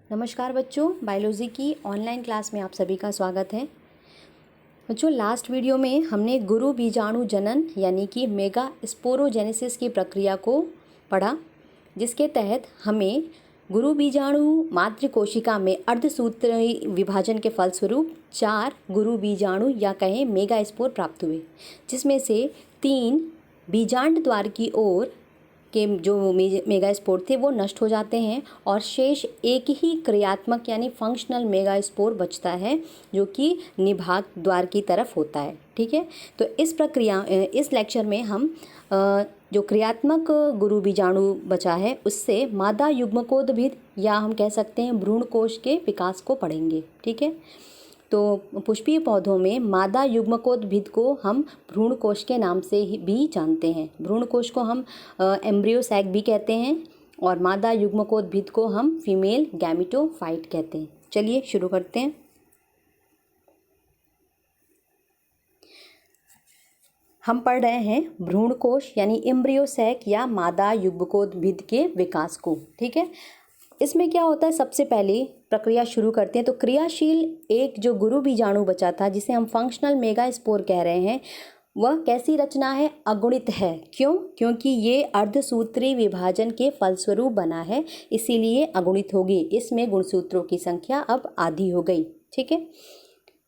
नमस्कार बच्चों, बायोलॉजी की ऑनलाइन क्लास में आप सभी का स्वागत है। बच्चों, लास्ट वीडियो में हमने गुरु बीजाणु जनन यानी कि मेगा स्पोरोजेनेसिस की प्रक्रिया को पढ़ा, जिसके तहत हमें गुरु बीजाणु मातृ कोशिका में अर्धसूत्री विभाजन के फलस्वरूप 4 गुरु बीजाणु या कहें मेगा स्पोर प्राप्त हुए, जिसमें से 3 बीजांड द्वार की ओर के जो मेगा स्पोर थे वो नष्ट हो जाते हैं और शेष एक ही क्रियात्मक यानी फंक्शनल मेगा स्पोर बचता है, जो कि निभाग द्वार की तरफ होता है। ठीक है, तो इस लेक्चर में हम जो क्रियात्मक गुरु बीजाणु बचा है उससे मादा युग्मकोद्भिद या हम कह सकते हैं भ्रूण कोश के विकास को पढ़ेंगे। ठीक है, तो पुष्पीय पौधों में मादा युग्मकोद्भिद को हम भ्रूण कोश के नाम से भी जानते हैं। भ्रूण कोश को हम एम्ब्रियो सैक भी कहते हैं और मादा युग्मकोद्भिद को हम फीमेल गैमेटोफाइट कहते हैं। चलिए शुरू करते हैं। हम पढ़ रहे हैं भ्रूण कोश यानी एम्ब्रियो सैक या मादा युग्मकोद्भिद के विकास को। ठीक है, इसमें क्या होता है, सबसे पहले प्रक्रिया शुरू करते हैं तो क्रियाशील एक जो गुरु बीजाणु बचा था जिसे हम फंक्शनल मेगा स्पोर कह रहे हैं, वह कैसी रचना है, अगुणित है। क्यों? क्योंकि ये अर्धसूत्री विभाजन के फलस्वरूप बना है, इसीलिए अगुणित होगी। इसमें गुणसूत्रों की संख्या अब आधी हो गई। ठीक है,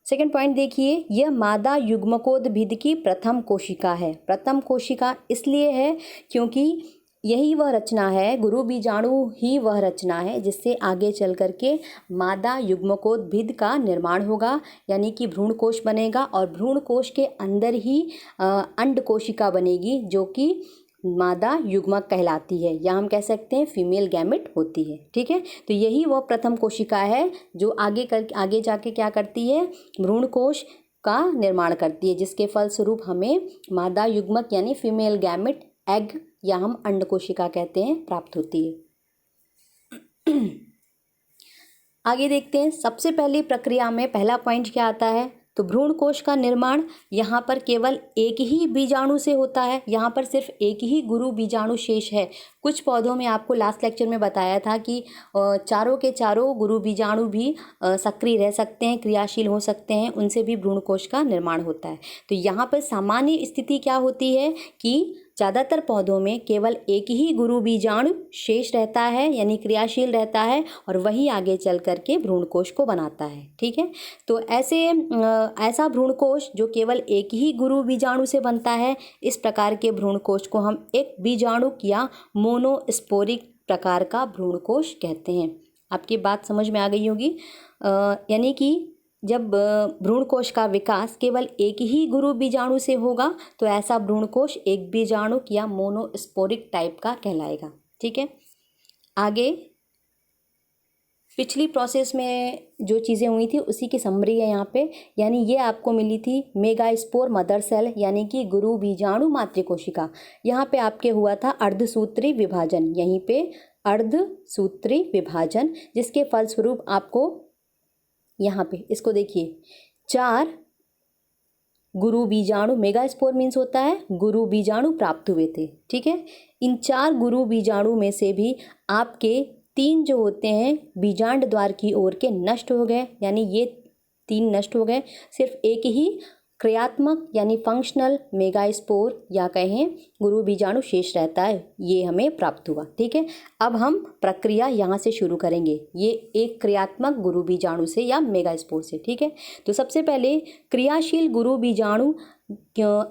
सेकेंड पॉइंट देखिए, यह मादा युग्मकोद्भिद की प्रथम कोशिका है। प्रथम कोशिका इसलिए है क्योंकि यही वह रचना है, गुरु बीजाणु ही वह रचना है जिससे आगे चल करके मादा युग्मकोद्भिद का निर्माण होगा, यानी कि भ्रूण कोश बनेगा और भ्रूण कोश के अंदर ही अंड कोशिका बनेगी जो कि मादा युग्मक कहलाती है, या हम कह सकते हैं फीमेल गैमेट होती है। ठीक है, तो यही वह प्रथम कोशिका है जो आगे जाके क्या करती है, भ्रूण कोश का निर्माण करती है, जिसके फलस्वरूप हमें मादा युग्मक यानी फीमेल गैमेट एग या हम अंड कोशिका कहते हैं प्राप्त होती है। आगे देखते हैं, सबसे पहली प्रक्रिया में पहला पॉइंट क्या आता है, तो भ्रूण कोश का निर्माण यहाँ पर केवल एक ही बीजाणु से होता है। यहाँ पर सिर्फ एक ही गुरु बीजाणु शेष है। कुछ पौधों में आपको लास्ट लेक्चर में बताया था कि चारों के चारों गुरु बीजाणु भी सक्रिय रह सकते हैं, क्रियाशील हो सकते हैं, उनसे भी भ्रूण कोश का निर्माण होता है। तो यहाँ पर सामान्य स्थिति क्या होती है कि ज़्यादातर पौधों में केवल एक ही गुरु बीजाणु शेष रहता है, यानी क्रियाशील रहता है, और वही आगे चल करके भ्रूण कोश को बनाता है। ठीक है, तो ऐसा भ्रूण कोश जो केवल एक ही गुरु बीजाणु से बनता है, इस प्रकार के भ्रूण कोश को हम एक बीजाणुक या मोनोस्पोरिक प्रकार का भ्रूण कोश कहते हैं। आपकी बात समझ में आ गई होगी। यानी कि जब भ्रूण कोश का विकास केवल एक ही गुरु बीजाणु से होगा तो ऐसा भ्रूण कोश एक बीजाणुक या मोनोस्पोरिक टाइप का कहलाएगा। ठीक है, आगे पिछली प्रोसेस में जो चीज़ें हुई थी उसी की समरी है यहाँ पे। यानी ये आपको मिली थी मेगा स्पोर मदर सेल यानी कि गुरु बीजाणु मातृ कोशिका। यहाँ पे आपके हुआ था अर्धसूत्री विभाजन, यहीं पे अर्धसूत्री विभाजन, जिसके फलस्वरूप आपको यहाँ पे इसको देखिए 4 गुरु बीजाणु, मेगा स्पोर मीन्स होता है गुरु बीजाणु प्राप्त हुए थे। ठीक है, इन 4 गुरु बीजाणु में से भी आपके 3 जो होते हैं बीजांड द्वार की ओर के नष्ट हो गए, यानी ये 3 नष्ट हो गए। सिर्फ एक ही क्रियात्मक यानी फंक्शनल मेगा स्पोर या कहें गुरु बीजाणु शेष रहता है, ये हमें प्राप्त हुआ। ठीक है, अब हम प्रक्रिया यहाँ से शुरू करेंगे, ये एक क्रियात्मक गुरु बीजाणु से या मेगा स्पोर से। ठीक है, तो सबसे पहले क्रियाशील गुरु बीजाणु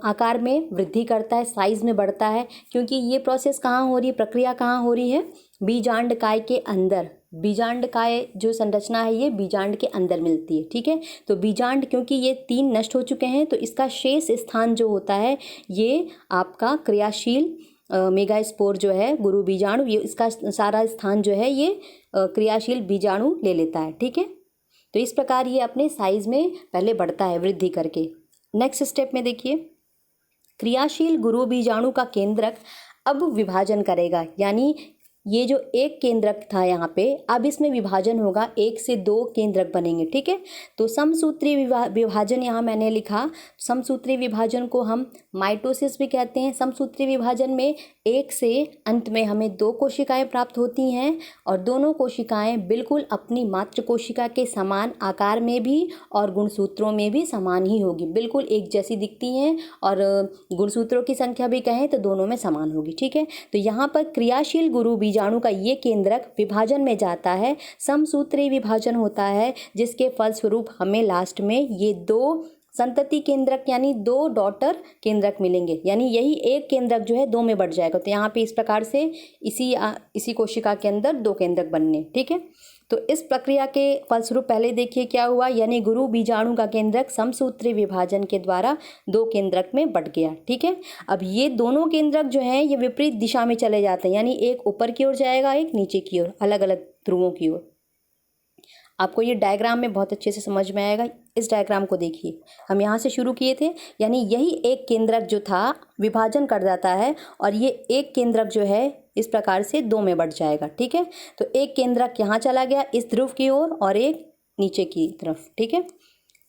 आकार में वृद्धि करता है, साइज में बढ़ता है, क्योंकि ये प्रोसेस कहाँ हो रही है, प्रक्रिया कहाँ हो रही है, बीजांडकाय के अंदर। बीजांडकाय जो संरचना है ये बीजांड के अंदर मिलती है। ठीक है, तो बीजांड क्योंकि ये 3 नष्ट हो चुके हैं तो इसका शेष स्थान जो होता है ये आपका क्रियाशील मेगा स्पोर जो है गुरु बीजाणु, ये इसका सारा स्थान जो है ये क्रियाशील बीजाणु ले लेता है। ठीक है, तो इस प्रकार ये अपने साइज में पहले बढ़ता है वृद्धि करके। नेक्स्ट स्टेप में देखिए, क्रियाशील गुरु बीजाणु का केंद्रक अब विभाजन करेगा, यानी ये जो एक केंद्रक था यहाँ पे, अब इसमें विभाजन होगा, 1 से 2 केंद्रक बनेंगे, ठीक है। तो समसूत्री विभाजन यहाँ मैंने लिखा। समसूत्री विभाजन को हम माइटोसिस भी कहते हैं। समसूत्री विभाजन में 1 से अंत में हमें 2 कोशिकाएं प्राप्त होती हैं और दोनों कोशिकाएं बिल्कुल अपनी मातृ कोशिका के समान आकार में भी और गुणसूत्रों में भी समान ही होगी, बिल्कुल एक जैसी दिखती हैं और गुणसूत्रों की संख्या भी कहें तो दोनों में समान होगी, ठीक है। तो यहाँ पर क्रियाशील गुरु बीजाणु का ये केंद्रक विभाजन में जाता है, समसूत्री विभाजन होता है, जिसके फलस्वरूप हमें लास्ट में ये 2 संतति केंद्रक यानी 2 डॉटर केंद्रक मिलेंगे, यानी यही एक केंद्रक जो है 2 में बढ़ जाएगा। तो यहाँ पे इस प्रकार से इसी कोशिका के अंदर 2 केंद्रक बनने, ठीक है। तो इस प्रक्रिया के फलस्वरूप पहले देखिए क्या हुआ, यानी गुरु बीजाणु का केंद्रक समसूत्री विभाजन के द्वारा 2 केंद्रक में बढ़ गया, ठीक है। अब ये दोनों केंद्रक जो हैं ये विपरीत दिशा में चले जाते हैं, यानी एक ऊपर की ओर जाएगा, एक नीचे की ओर, अलग अलग ध्रुवों की ओर। आपको ये डायग्राम में बहुत अच्छे से समझ में आएगा। इस डायग्राम को देखिए, हम यहाँ से शुरू किए थे, यानी यही एक केंद्रक जो था विभाजन कर जाता है और ये एक केंद्रक जो है इस प्रकार से 2 में बढ़ जाएगा, ठीक है। तो एक केंद्रक यहाँ चला गया इस ध्रुव की ओर और एक नीचे की तरफ, ठीक है।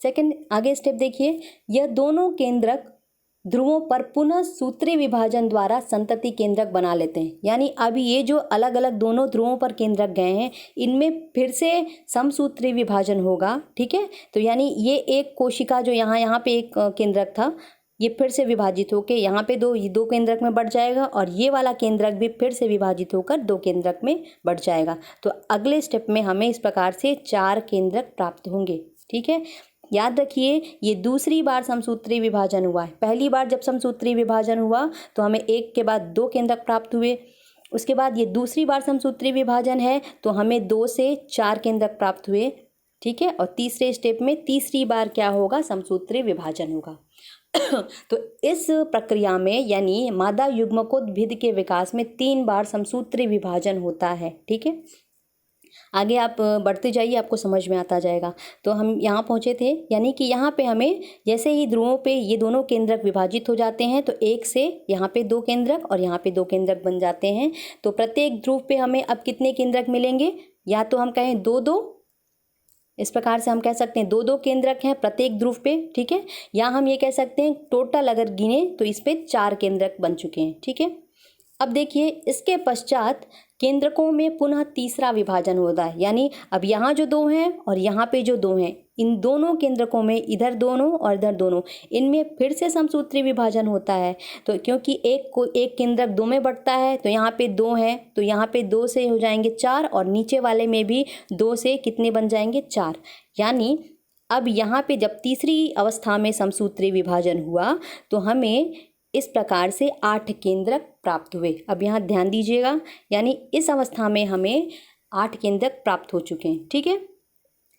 सेकंड आगे स्टेप देखिए, यह दोनों केंद्रक ध्रुवों पर पुनः सूत्री विभाजन द्वारा संतति केंद्रक बना लेते हैं, यानी अभी ये जो अलग अलग दोनों ध्रुवों पर केंद्रक गए हैं इनमें फिर से समसूत्री विभाजन होगा, ठीक है। तो यानी ये एक कोशिका जो यहाँ पे एक केंद्रक था ये फिर से विभाजित होकर यहाँ पे 2 केंद्रक में बढ़ जाएगा और ये वाला केंद्रक भी फिर से विभाजित होकर 2 केंद्रक में बढ़ जाएगा। तो अगले स्टेप में हमें इस प्रकार से 4 केंद्रक प्राप्त होंगे, ठीक है। याद रखिए ये दूसरी बार समसूत्री विभाजन हुआ है। पहली बार जब समसूत्री विभाजन हुआ तो हमें 1 के बाद 2 केंद्रक प्राप्त हुए, उसके बाद ये दूसरी बार समसूत्री विभाजन है तो हमें 2 से 4 केंद्रक प्राप्त हुए, ठीक है। और तीसरे स्टेप में तीसरी बार क्या होगा, समसूत्री विभाजन होगा। तो इस प्रक्रिया में यानी मादा युग्मकोद्भिद के विकास में 3 बार समसूत्री विभाजन होता है, ठीक है। आगे आप बढ़ते जाइए, आपको समझ में आता जाएगा। तो हम यहाँ पहुँचे थे, यानी कि यहाँ पे हमें जैसे ही ध्रुवों पे ये दोनों केंद्रक विभाजित हो जाते हैं तो 1 से यहाँ पे 2 केंद्रक और यहाँ पे 2 केंद्रक बन जाते हैं। तो प्रत्येक ध्रुव पे हमें अब कितने केंद्रक मिलेंगे, या तो हम कहें 2-2, इस प्रकार से हम कह सकते हैं 2-2 केंद्रक हैं प्रत्येक ध्रुव पे, ठीक है। या हम ये कह सकते हैं टोटल अगर गिने तो इस पे 4 केंद्रक बन चुके हैं, ठीक है। अब देखिए इसके पश्चात केंद्रकों में पुनः तीसरा विभाजन होता है, यानी अब यहाँ जो 2 हैं और यहाँ पे जो 2 हैं, इन दोनों केंद्रकों में इधर दोनों और इधर दोनों, इनमें फिर से समसूत्री विभाजन होता है। तो क्योंकि एक केंद्रक 2 में बढ़ता है तो यहाँ पे 2 है तो यहाँ पे 2 से हो जाएंगे 4 और नीचे वाले में भी 2 से कितने बन जाएंगे, 4। यानी अब यहाँ पे जब तीसरी अवस्था में समसूत्री विभाजन हुआ तो हमें इस प्रकार से 8 केंद्रक प्राप्त हुए। अब यहाँ ध्यान दीजिएगा, यानी इस अवस्था में हमें 8 केंद्रक प्राप्त हो चुके हैं, ठीक है।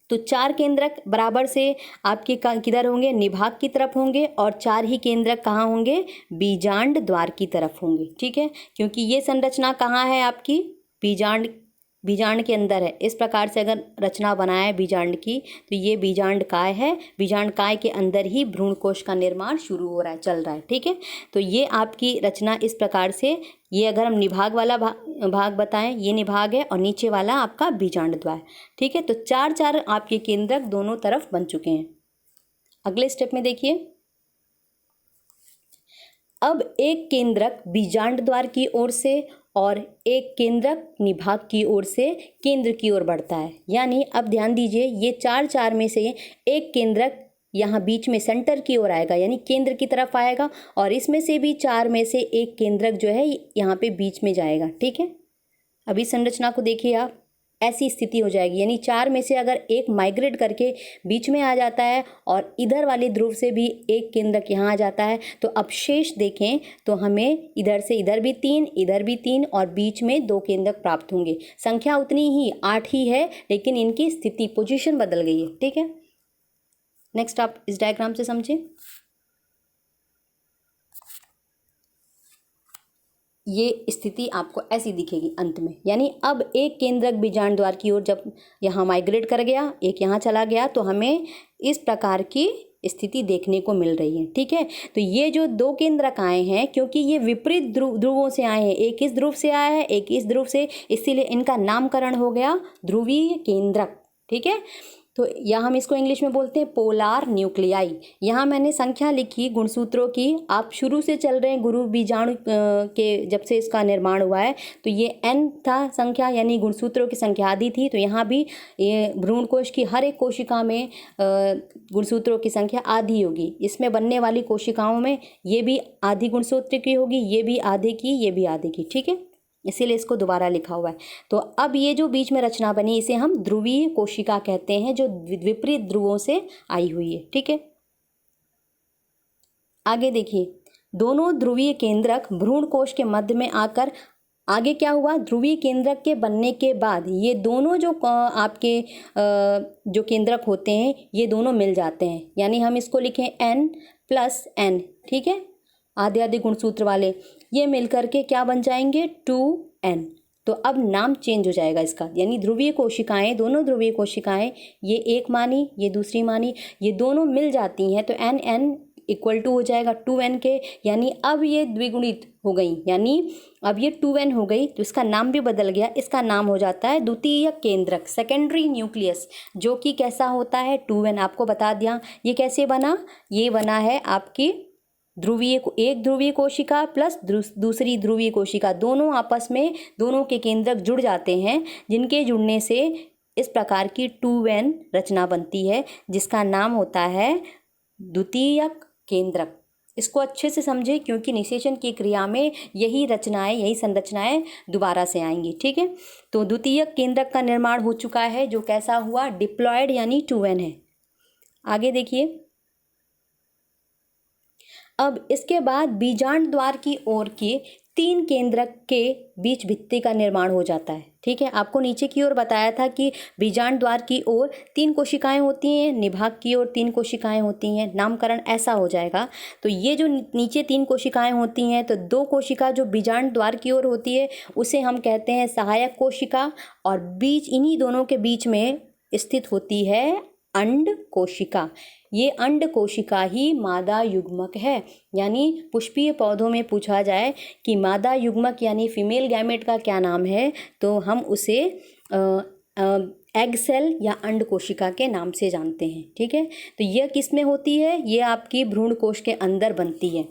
तो 4 केंद्रक बराबर से आपके किधर होंगे, निभाग की तरफ होंगे और 4 ही केंद्रक कहाँ होंगे, बीजांड द्वार की तरफ होंगे, ठीक है। क्योंकि ये संरचना कहाँ है आपकी, बीजांड के अंदर है। इस प्रकार से अगर रचना बनाए बीजांड की तो ये बीजांड काय है, बीजांड काय के अंदर ही भ्रूण कोश का निर्माण शुरू हो रहा है, चल रहा है, ठीक है। तो ये आपकी रचना इस प्रकार से, ये अगर हम निभाग वाला भाग बताएं, ये निभाग है और नीचे वाला आपका बीजांड द्वार, ठीक है। तो 4-4 आपके केंद्रक दोनों तरफ बन चुके हैं। अगले स्टेप में देखिए, अब एक केंद्रक बीजांड द्वार की ओर से और एक केंद्रक निभाग की ओर से केंद्र की ओर बढ़ता है। यानी अब ध्यान दीजिए, ये 4-4 में से एक केंद्रक यहाँ बीच में सेंटर की ओर आएगा, यानी केंद्र की तरफ आएगा, और इसमें से भी 4 में से एक केंद्रक जो है यहाँ पे बीच में जाएगा, ठीक है। अभी संरचना को देखिए आप, ऐसी स्थिति हो जाएगी, यानी 4 में से अगर एक माइग्रेट करके बीच में आ जाता है और इधर वाली ध्रुव से भी एक केंद्रक यहाँ आ जाता है, तो अब शेष देखें तो हमें इधर से इधर भी 3, इधर भी 3 और बीच में 2 केंद्रक प्राप्त होंगे। संख्या उतनी ही 8 ही है, लेकिन इनकी स्थिति पोजीशन बदल गई है, ठीक है। नेक्स्ट आप इस डायग्राम से समझें। ये स्थिति आपको ऐसी दिखेगी अंत में, यानी अब एक केंद्रक बीजांड द्वार की ओर जब यहाँ माइग्रेट कर गया, एक यहाँ चला गया, तो हमें इस प्रकार की स्थिति देखने को मिल रही है। ठीक है, तो ये जो दो केंद्रक आए हैं, क्योंकि ये विपरीत ध्रुवों से आए हैं, एक इस ध्रुव से आया है, एक इस ध्रुव से, इसीलिए इनका नामकरण हो गया ध्रुवीय केंद्रक। ठीक है, तो यहाँ हम इसको इंग्लिश में बोलते हैं पोलार न्यूक्लियाई। यहाँ मैंने संख्या लिखी गुणसूत्रों की, आप शुरू से चल रहे हैं गुरु बीजाणु के जब से इसका निर्माण हुआ है, तो ये n था संख्या, यानी गुणसूत्रों की संख्या आदि थी। तो यहाँ भी ये भ्रूण कोश की हर एक कोशिका में गुणसूत्रों की संख्या आधी होगी। इसमें बनने वाली कोशिकाओं में ये भी आधी गुणसूत्र की होगी, ये भी आधे की, ये भी आधे की। ठीक है, इसीलिए इसको दोबारा लिखा हुआ है। तो अब ये जो बीच में रचना बनी, इसे हम ध्रुवीय कोशिका कहते हैं, जो विपरीत ध्रुवों से आई हुई है। ठीक है, आगे देखिए, दोनों ध्रुवीय केंद्रक भ्रूण कोश के मध्य में आकर आगे क्या हुआ, ध्रुवीय केंद्रक के बनने के बाद ये दोनों जो आपके जो केंद्रक होते हैं, ये दोनों मिल जाते हैं। यानी हम इसको लिखें n+n। ठीक है, आधे आधे गुणसूत्र वाले, ये मिलकर के क्या बन जाएंगे 2n। तो अब नाम चेंज हो जाएगा इसका, यानी ध्रुवीय कोशिकाएं, दोनों ध्रुवीय कोशिकाएं, ये एक मानी, ये दूसरी मानी, ये दोनों मिल जाती हैं, तो n = हो जाएगा 2n के, यानी अब ये द्विगुणित हो गई, यानी अब ये 2n हो गई, तो इसका नाम भी बदल गया। इसका नाम हो जाता है द्वितीयक केंद्रक, सेकेंडरी न्यूक्लियस, जो कि कैसा होता है 2n। आपको बता दिया ये कैसे बना, ये बना है आपकी एक ध्रुवीय कोशिका प्लस दूसरी ध्रुवीय कोशिका, दोनों आपस में, दोनों के केंद्रक जुड़ जाते हैं, जिनके जुड़ने से इस प्रकार की 2n रचना बनती है, जिसका नाम होता है द्वितीयक केंद्रक। इसको अच्छे से समझे, क्योंकि निषेचन की क्रिया में यही रचनाएं, यही संरचनाएं दोबारा से आएंगी। ठीक है, तो द्वितीयक केंद्रक का निर्माण हो चुका है, जो कैसा हुआ, डिप्लॉयड, यानी 2n है। आगे देखिए, अब इसके बाद बीजांड द्वार की ओर के 3 केंद्रक के बीच भित्ति का निर्माण हो जाता है। ठीक है, आपको नीचे की ओर बताया था कि बीजांड द्वार की ओर 3 कोशिकाएं होती हैं, निभाग की ओर 3 कोशिकाएं होती हैं। नामकरण ऐसा हो जाएगा। तो ये जो नीचे 3 कोशिकाएं होती हैं, तो 2 कोशिका जो बीजांड द्वार की ओर होती है, उसे हम कहते हैं सहायक कोशिका, और बीच, इन्हीं दोनों के बीच में स्थित होती है अंड कोशिका। ये अंड कोशिका ही मादा युग्मक है। यानी पुष्पीय पौधों में पूछा जाए कि मादा युग्मक यानी फीमेल गैमेट का क्या नाम है, तो हम उसे एग सेल या अंड कोशिका के नाम से जानते हैं। ठीक है, तो यह किस में होती है, ये आपकी भ्रूण कोश के अंदर बनती है।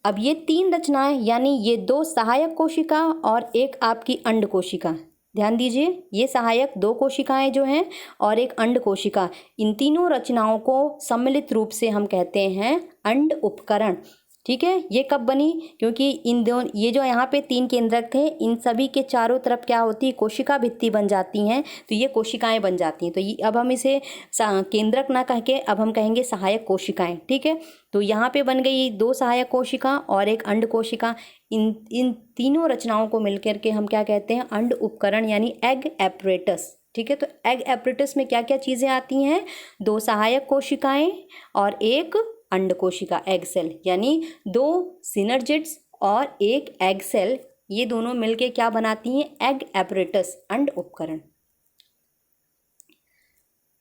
अब ये 3 रचनाएं, यानी ये 2 सहायक कोशिका और एक आपकी अंड कोशिका, ध्यान दीजिए, ये सहायक 2 कोशिकाएं जो हैं और एक अंड कोशिका, इन तीनों रचनाओं को सम्मिलित रूप से हम कहते हैं अंड उपकरण। ठीक है, ये कब बनी, क्योंकि ये जो यहाँ पे 3 केंद्रक थे, इन सभी के चारों तरफ क्या होती है, कोशिका भित्ति बन जाती हैं, तो ये कोशिकाएं बन जाती हैं। तो ये अब हम इसे केंद्रक ना कह के अब हम कहेंगे सहायक कोशिकाएं। ठीक है, तो यहाँ पे बन गई 2 सहायक कोशिका और एक अंड कोशिका। इन तीनों रचनाओं को मिलकर के हम क्या कहते हैं, अंड उपकरण, यानी एग एपरेटस। ठीक है, तो एग एपरेटस में क्या क्या चीज़ें आती हैं, 2 सहायक कोशिकाएं और एक अंड कोशिका, एग सेल, यानी 2 सिनर्जिड्स और एक एग सेल, ये दोनों मिलके क्या बनाती हैं, एग एपरेटस, अंड उपकरण।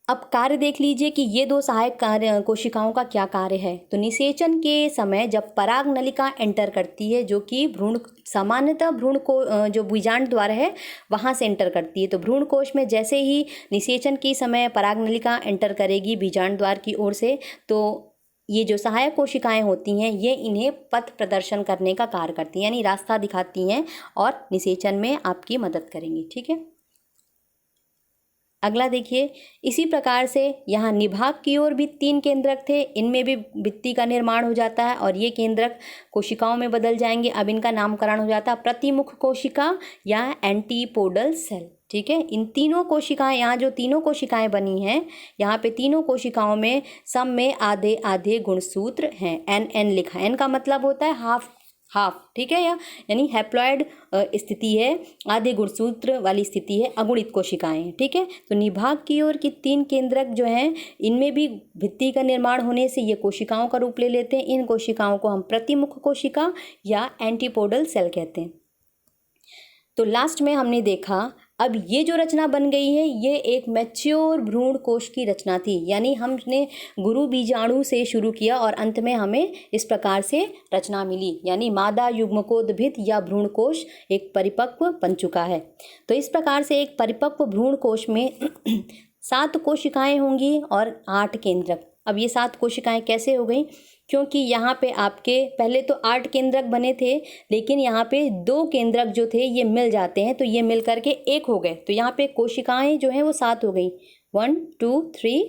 अब कार्य देख लीजिए कि ये 2 सहायक कोशिकाओं का क्या कार्य है। तो निषेचन के समय जब पराग नलिका एंटर करती है, जो कि सामान्यतः भ्रूण को जो बीजांड द्वार है वहाँ से एंटर करती है, तो भ्रूण कोश में जैसे ही निषेचन के समय पराग नलिका एंटर करेगी बीजांड द्वार की ओर से, तो ये जो सहायक कोशिकाएं होती हैं, ये इन्हें पथ प्रदर्शन करने का कार्य करती हैं, यानी रास्ता दिखाती हैं और निषेचन में आपकी मदद करेंगी। ठीक है, अगला देखिए, इसी प्रकार से यहाँ निभाग की ओर भी 3 केंद्रक थे, इनमें भी भित्ति का निर्माण हो जाता है और ये केंद्रक कोशिकाओं में बदल जाएंगे। अब इनका नामकरण हो जाता है प्रतिमुख कोशिका या एंटीपोडल सेल। ठीक है, इन तीनों कोशिकाएं, यहाँ जो तीनों कोशिकाएं बनी हैं, यहाँ पे तीनों कोशिकाओं में सब में आधे आधे गुणसूत्र हैं। n लिखा है, n का मतलब होता है हाफ। ठीक है, यानी हैप्लॉयड स्थिति है, आधे गुणसूत्र वाली स्थिति है, अगुणित कोशिकाएं हैं। ठीक है, तो निभाग की ओर की 3 केंद्रक जो हैं, इनमें भी भित्ति का निर्माण होने से ये कोशिकाओं का रूप ले लेते हैं। इन कोशिकाओं को हम प्रतिमुख कोशिका या एंटीपोडल सेल कहते हैं। तो लास्ट में हमने देखा अब ये जो रचना बन गई है ये एक मैच्योर भ्रूण कोश की रचना थी, यानी हमने गुरु बीजाणु से शुरू किया और अंत में हमें इस प्रकार से रचना मिली, यानी मादा युग्मकोद्भिद या भ्रूण कोश एक परिपक्व बन चुका है। तो इस प्रकार से एक परिपक्व भ्रूण कोश में 7 कोशिकाएं होंगी और 8 केंद्रक। अब ये 7 कोशिकाएं कैसे हो गई, क्योंकि यहाँ पे आपके पहले तो 8 केंद्रक बने थे, लेकिन यहाँ पे 2 केंद्रक जो थे ये मिल जाते हैं, तो ये मिल करके 1 हो गए। तो यहाँ पे कोशिकाएं जो हैं वो 7 हो गई, 1 2 3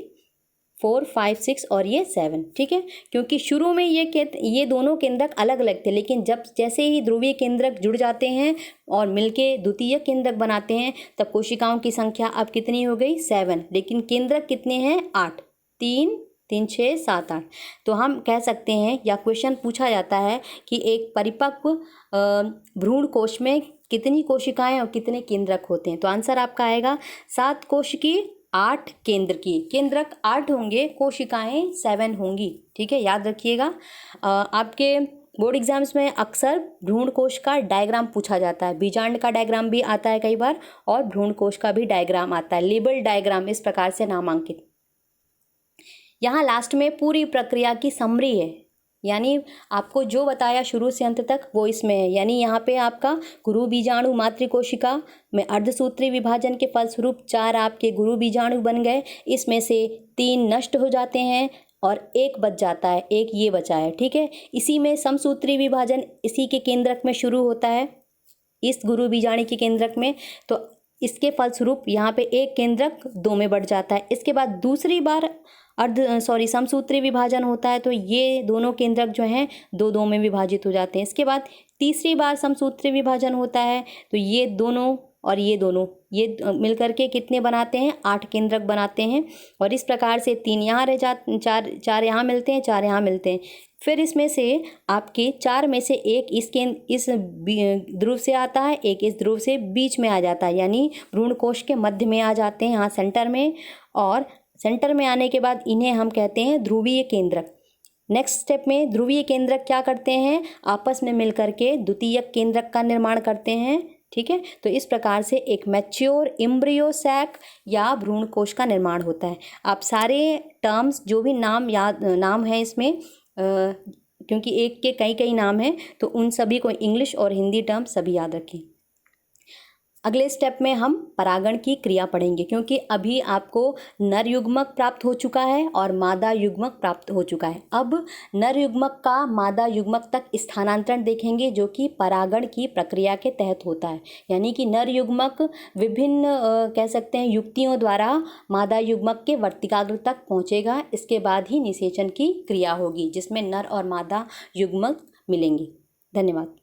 4 5 6 और ये 7, ठीक है। क्योंकि शुरू में ये दोनों केंद्रक अलग अलग थे, लेकिन जब जैसे ही ध्रुवीय केंद्रक जुड़ जाते हैं और मिलके द्वितीय केंद्रक बनाते हैं, तब कोशिकाओं की संख्या अब कितनी हो गई, 7, लेकिन केंद्रक कितने हैं, 8, 3 3 6 7 8। तो हम कह सकते हैं या क्वेश्चन पूछा जाता है कि एक परिपक्व भ्रूण कोश में कितनी कोशिकाएं और कितने केंद्रक होते हैं। तो आंसर आपका आएगा 7 कोश की 8 केंद्र की, केंद्रक 8 होंगे, कोशिकाएं 7 होंगी, ठीक है, याद रखिएगा। आपके बोर्ड एग्जाम्स में अक्सर भ्रूण कोश का डायग्राम पूछा जाता है, बीजांड का डायग्राम भी आता है कई बार और भ्रूण कोश का भी डायग्राम आता है, लेबल डायग्राम इस प्रकार से नामांकित। यहाँ लास्ट में पूरी प्रक्रिया की समरी है, यानी आपको जो बताया शुरू से अंत तक वो इसमें है। यानी यहाँ पे आपका गुरु बीजाणु मातृ कोशिका में अर्धसूत्री विभाजन के फलस्वरूप 4 आपके गुरु बीजाणु बन गए, इसमें से 3 नष्ट हो जाते हैं और 1 बच जाता है, 1 ये बचा है, ठीक है। इसी में समसूत्री विभाजन इसी के केंद्रक में शुरू होता है, इस गुरु बीजाणु के केंद्रक में। तो इसके फलस्वरूप यहाँ पे 1 केंद्रक 2 में बढ़ जाता है। इसके बाद दूसरी बार समसूत्री विभाजन होता है, तो ये दोनों केंद्रक जो हैं 2 में विभाजित हो जाते हैं। इसके बाद तीसरी बार समसूत्री विभाजन होता है, तो ये दोनों और ये दोनों ये मिलकर के कितने बनाते हैं, 8 केंद्रक बनाते हैं। और इस प्रकार से 3 यहाँ रह जाते, 4 यहाँ मिलते हैं, 4 यहाँ मिलते हैं। फिर इसमें से आपके 4 में से 1 इस ध्रुव से आता है, 1 इस ध्रुव से बीच में आ जाता है, यानी भ्रूण कोश के मध्य में आ जाते हैं, यहाँ सेंटर में। और सेंटर में आने के बाद इन्हें हम कहते हैं ध्रुवीय केंद्रक। नेक्स्ट स्टेप में ध्रुवीय केंद्रक क्या करते हैं, आपस में मिलकर के द्वितीयक केंद्रक का निर्माण करते हैं, ठीक है। तो इस प्रकार से एक मैच्योर एम्ब्रियो सैक या भ्रूण कोश का निर्माण होता है। आप सारे टर्म्स जो भी नाम है इसमें क्योंकि एक के कई नाम हैं, तो उन सभी को इंग्लिश और हिंदी टर्म सभी याद रखें। अगले स्टेप में हम परागण की क्रिया पढ़ेंगे, क्योंकि अभी आपको नर युग्मक प्राप्त हो चुका है और मादा युग्मक प्राप्त हो चुका है। अब नर युग्मक का मादा युग्मक तक स्थानांतरण देखेंगे, जो कि परागण की प्रक्रिया के तहत होता है। यानी कि नर युग्मक विभिन्न कह सकते हैं युक्तियों द्वारा मादा युग्मक के वर्तिकाग्र तक पहुँचेगा। इसके बाद ही निषेचन की क्रिया होगी, जिसमें नर और मादा युग्मक मिलेंगे। धन्यवाद।